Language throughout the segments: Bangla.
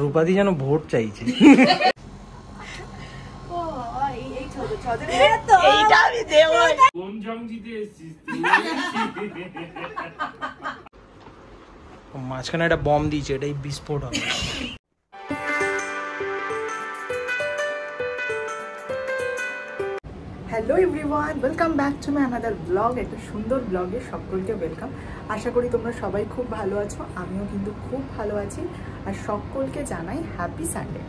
রূপাদি যেন ভোট চাইছে। মাঝখানে একটা বম দিয়েছে, এটাই বিস্ফোট হবে। Hello everyone, welcome back to my another blog. একটা সুন্দর ব্লগে সকলকে ওয়েলকাম। আশা করি তোমরা সবাই খুব ভালো আছো, আমিও কিন্তু খুব ভালো আছি। আর সকলকে জানাই হ্যাপি সানডে।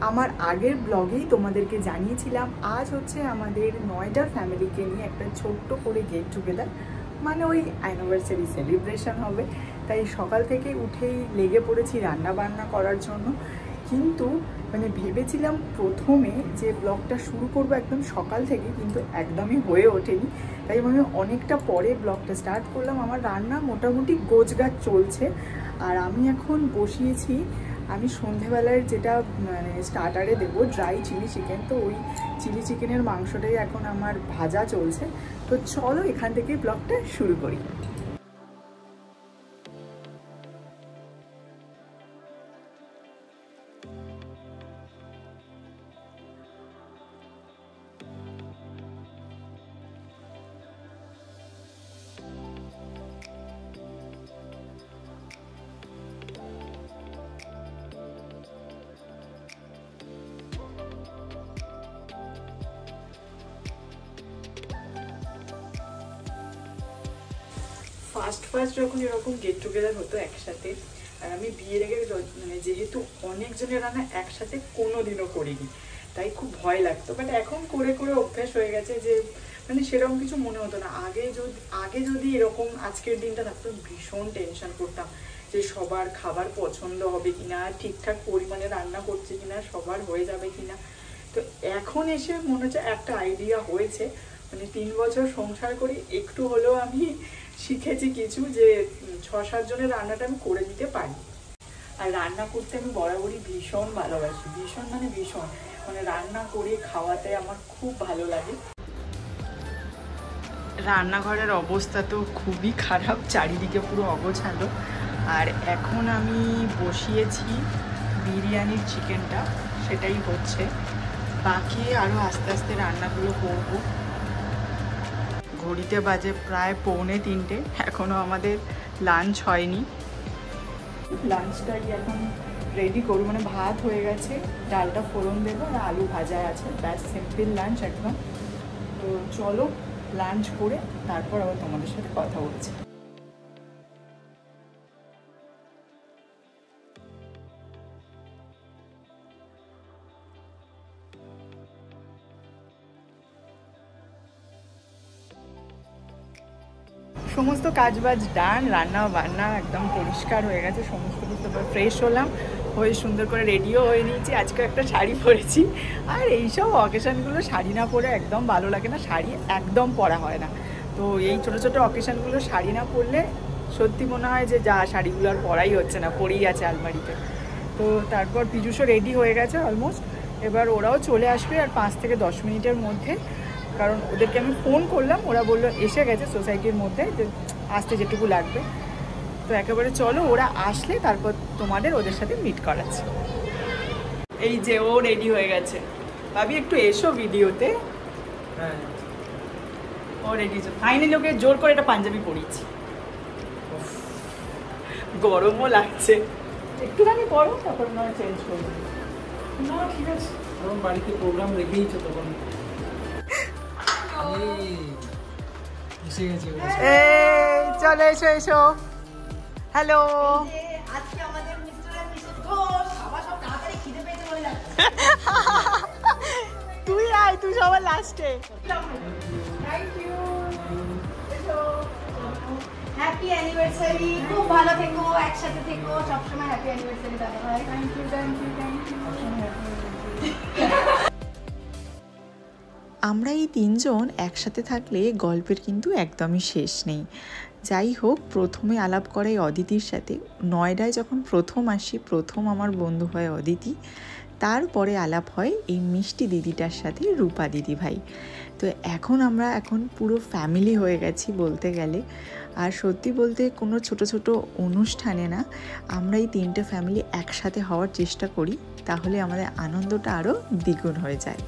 আমার আগের ব্লগেই তোমাদেরকে জানিয়েছিলাম আজ হচ্ছে আমাদের নয়ডার ফ্যামিলিকে নিয়ে একটা ছোট্ট করে গেট টুগেদার, মানে ওই অ্যানিভার্সারি সেলিব্রেশন হবে। তাই সকাল থেকে উঠেই লেগে পড়েছি রান্না বান্না করার জন্য। কিন্তু মানে ভেবেছিলাম প্রথমে যে ব্লগটা শুরু করবো একদম সকাল থেকে, কিন্তু একদমই হয়ে ওঠেনি। তাই আমি অনেকটা পরে ব্লগটা স্টার্ট করলাম। আমার রান্না মোটামুটি গোছগাছ চলছে। আর আমি এখন বসিয়েছি, আমি সন্ধেবেলায় যেটা মানে স্টার্টারে দেবো ড্রাই চিলি চিকেন। তো ওই চিলি চিকেনের মাংসটাই এখন আমার ভাজা চলছে। তো চলো এখান থেকে ব্লগটা শুরু করি। ফার্স্ট যখন এরকম গেট টুগেদার হতো একসাথে, আর আমি বিয়ের আগে মানে যেহেতু অনেকজনের রান্না একসাথে কোনোদিনও করিনি, তাই খুব ভয় লাগতো। বাট এখন করে করে অভ্যাস হয়ে গেছে যে মানে সেরকম কিছু মনে হতো না। আগে যদি এরকম আজকের দিনটা থাকতো ভীষণ টেনশন করতাম যে সবার খাবার পছন্দ হবে কিনা, ঠিকঠাক পরিমাণে রান্না করছে কিনা, সবার হয়ে যাবে কিনা। তো এখন এসে মনে হচ্ছে একটা আইডিয়া হয়েছে, মানে 3 বছর সংসার করি একটু হলেও আমি শিখেছি কিছু, যে 6-7 জনের রান্নাটা আমি করে দিতে পারি। আর রান্না করতে আমি বরাবরই ভীষণ ভালোবাসি, ভীষণ মানে রান্না করে খাওয়াতে আমার খুব ভালো লাগে। রান্নাঘরের অবস্থা তো খুবই খারাপ, চারিদিকে পুরো অগোছালো। আর এখন আমি বসিয়েছি বিরিয়ানির চিকেনটা, সেটাই হচ্ছে। বাকি আরও আস্তে আস্তে রান্নাগুলো করব। ঘড়িতে বাজে প্রায় 2:45, এখনও আমাদের লাঞ্চ হয়নি। লাঞ্চটাই এখন রেডি করব, মানে ভাত হয়ে গেছে, ডালটা ফোড়ন দেবো আর আলু ভাজা আছে, ব্যাস সিম্পল লাঞ্চ একদম। তো চলো লাঞ্চ করে তারপর আবার তোমাদের সাথে কথা বলছি। সমস্ত কাজবাজ ডান, রান্না বান্না একদম পরিষ্কার হয়ে গেছে, সমস্ত কিছু ফ্রেশ হলাম, হয়ে সুন্দর করে রেডিও হয়ে নিয়েছি। আজকে একটা শাড়ি পরেছি। আর এইসব অকেশানগুলো শাড়ি না পরে একদম ভালো লাগে না, শাড়ি একদম পরা হয় না। তো এই ছোটো ছোটো অকেশানগুলো শাড়ি না পরলে সত্যি মনে হয় যে যা শাড়িগুলো আর পরাই হচ্ছে না, পরেই আছে আলমারিতে। তো তারপর পীযুষও রেডি হয়ে গেছে অলমোস্ট, এবার ওরাও চলে আসবে আর 5 থেকে 10 মিনিটের মধ্যে। কারণ ওদেরকে আমি ফোন করলাম, ওরা বললো এসে গেছে সোসাইটির মধ্যে, যে আসতে যেটুকু লাগবে। তো একেবারে চলো ওরা আসলে তারপর তোমাদের ওদের সাথে মিট করাচ্ছি। এই যে ও রেডি হয়ে গেছে, ভাবি একটু এসো ভিডিওতে। হ্যাঁ ও রেডি। ফাইনালি ওকে জোর করে একটা পাঞ্জাবি পরিয়েছি, গরমও লাগছে, একটুখানি পরো তারপর নয় চেঞ্জ করবো। না ঠিক আছে, তখন বাড়িতে প্রোগ্রাম রেখেইছো তখন। চলো এসো এসো। হ্যালো, আজকে আমাদের মিস্টার এন্ড মিসেস ঘোষ সবার সব তাড়াতাড়ি খিদে পেয়েছে বলে যাচ্ছে। তুই আয়, তুই সবার লাস্টে। Thank you. এসো। হ্যাপি অ্যানিভার্সারি, খুব ভালো থেকো, একসাথে থেকো, সবসময় হ্যাপি অ্যানিভার্সারি দাদা ভাই। Thank you thank you thank you. আমরা এই 3 জন একসাথে থাকলে গল্পের কিন্তু একদমই শেষ নেই। যাই হোক, প্রথমে আলাপ করে অদিতির সাথে। নয়ডায় যখন প্রথম আসি, প্রথম আমার বন্ধু হয় অদিতি। তারপরে আলাপ হয় এই মিষ্টি দিদিটার সাথে, রূপা দিদি ভাই। তো এখন পুরো ফ্যামিলি হয়ে গেছি বলতে গেলে। আর সত্যি বলতে কোনো ছোট ছোট অনুষ্ঠানে না, আমরা এই 3টে ফ্যামিলি একসাথে হওয়ার চেষ্টা করি, তাহলে আমাদের আনন্দটা আরও দ্বিগুণ হয়ে যায়।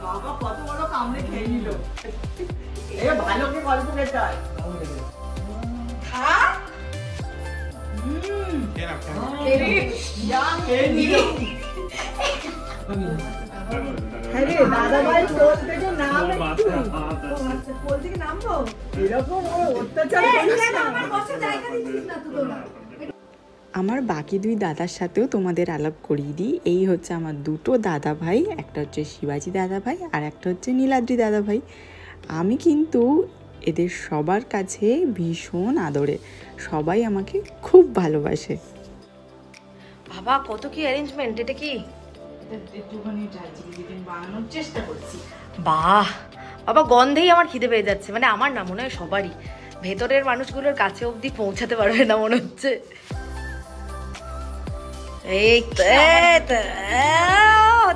বাবা কত বড় কামড়ে খেয়ে নিল। ভালোকে গল্প খেতে হয়। দাদা ভাই কোল থেকে নাম কোল থেকে নামবো এরকম অত্যাচার করিস না। আমার বাকি 2 দাদার সাথেও তোমাদের আলাপ করিয়ে দিই। এই হচ্ছে আমার 2টো দাদা ভাই, একটা হচ্ছে শিবাজি দাদা ভাই আর একটা হচ্ছে নীলাদ্রি দাদা ভাই। আমি কিন্তু এদের সবার কাছে ভীষণ আদরে, সবাই আমাকে খুব ভালোবাসে। বাবা কত কি অ্যারেঞ্জমেন্ট, এটা কি একটুখানি দার্জিলিং বানানোর চেষ্টা করছি। বাহ বাবা, গন্ধেই আমার খিদে পেয়ে যাচ্ছে। মানে আমার না, মনে হয় সবারই, ভেতরের মানুষগুলোর কাছে অবধি পৌঁছাতে পারবে না মনে হচ্ছে। এই তো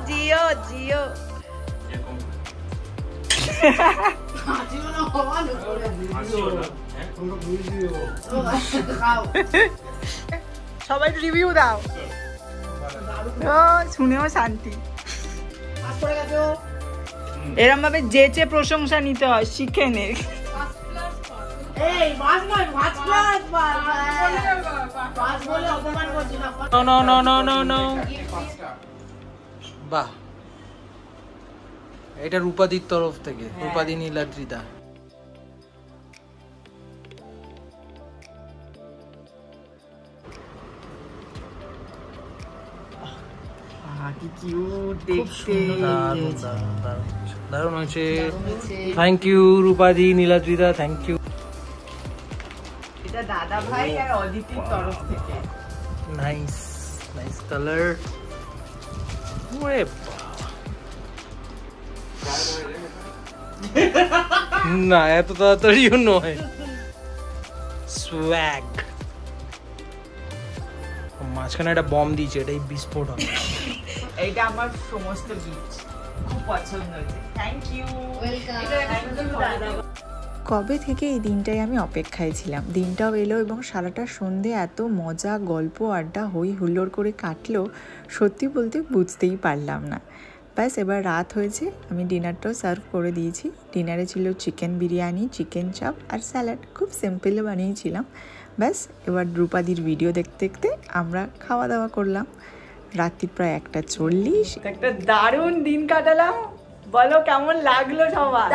জিও জিও সবাই রিভিউ দাও, শুনেও শান্তি। এরম ভাবে যেচে প্রশংসা নিতে হয়, শিখে নে। বাহ, এটা রূপাদির তরফ থেকে, রূপাদি নীলাদ্রিদা। কি কিউট দেখতে, দারুণ হয়েছে। থ্যাংক ইউ রূপাদি নীলাদ্রিদা, থ্যাংক ইউ। এটা দাদা ভাই আর অদিতির তরফ থেকে। Nice nice colour. ওরে না, এত তাড়াতাড়িও নয়। সোয়াগ। মাঝখানে একটা বম দিয়েছে, এটাই বিস্ফোট হবে। এইটা আমার সমস্ত গিফট, খুব পছন্দ হয়েছে। Thank you, welcome. কবে থেকে এই দিনটাই আমি অপেক্ষায় ছিলাম। দিনটাও এলো এবং সারাটা সন্ধে এত মজা, গল্প, আড্ডা, হই হুল্লোড় করে কাটলো, সত্যি বলতে বুঝতেই পারলাম না। ব্যাস এবার রাত হয়েছে, আমি ডিনারটাও সার্ভ করে দিয়েছি। ডিনারে ছিল চিকেন বিরিয়ানি, চিকেন চাপ আর স্যালাড, খুব সিম্পল বানিয়েছিলাম। ব্যাস এবার রূপাদির ভিডিও দেখতে দেখতে আমরা খাওয়া দাওয়া করলাম। রাত্রি প্রায় 1:40। একটা দারুণ দিন কাটালাম, বলো কেমন লাগলো সবার?